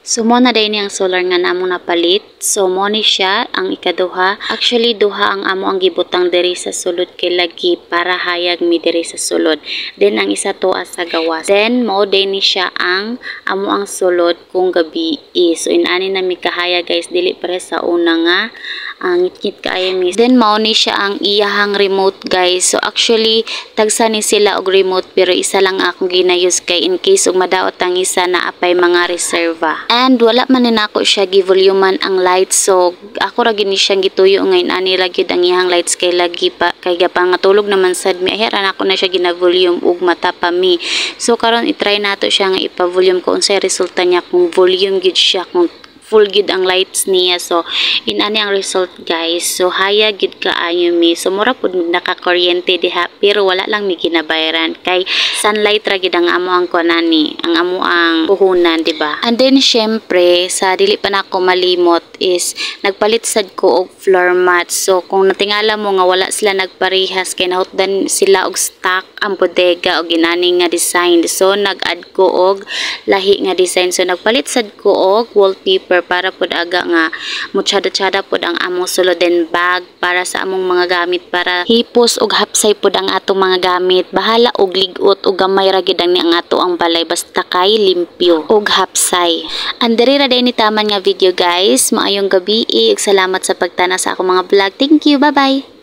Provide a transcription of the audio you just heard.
So mo na din ang solar nga namong napalit. So mo ni siya ang ikaduha. Actually duha ang amo ang gibutang diri sa sulod kay lagi para hayag mi diri sa sulod. Then ang isa to sa gawas. Then mo din ni siya ang amo ang sulod kung gabi. So inani na mi kahaya guys, dili pare sa una nga ang ngit kaayo mi. Then mao ni siya ang iyahang remote guys. So actually tagsa ni sila og remote pero isa lang akong ginayos kay in case ug madaot ang isa na apay mga reserva. And wala man na ako siya gi-volumean ang lights. So ako ra gini siyang gituyo ngayon ani ra gyud ang iyang lights kay lagi pa kay gapangatulog naman sad mi. Ahiran ako na siya gina-volume ug mata pa mi. So karon i-try nato siya nga ipa-volume ko unsay resulta niya kung volume gyud siya, kung full gid ang lights niya. So inani ang result guys. So haya gid kaayo mi. So mura pud naka-kuryente diha pero wala lang mi ginabayaran kay sunlight ra gid ang amo ang kunani, ang amo ang puhunan, di ba? And then syempre sa dili pa nako malimot is nagpalit sad ko og floor mat. So kung natingala mo nga wala sila nagparehas kay nahutdan sila og stock ang bodega og ginani nga design. So nag-add ko og lahi nga design. So nagpalit sad ko og wallpaper para pud aga nga mutsada-tsada pud ang among sulod, then bag para sa among mga gamit para hipos og hapsay pud ang atong mga gamit. Bahala og ligot og gamay ra gid ang ato ang balay basta kay limpyo og hapsay. And diri ra ni taman nga video guys. Maayong gabi ug salamat sa pagtana sa akong mga vlog. Thank you. Bye bye.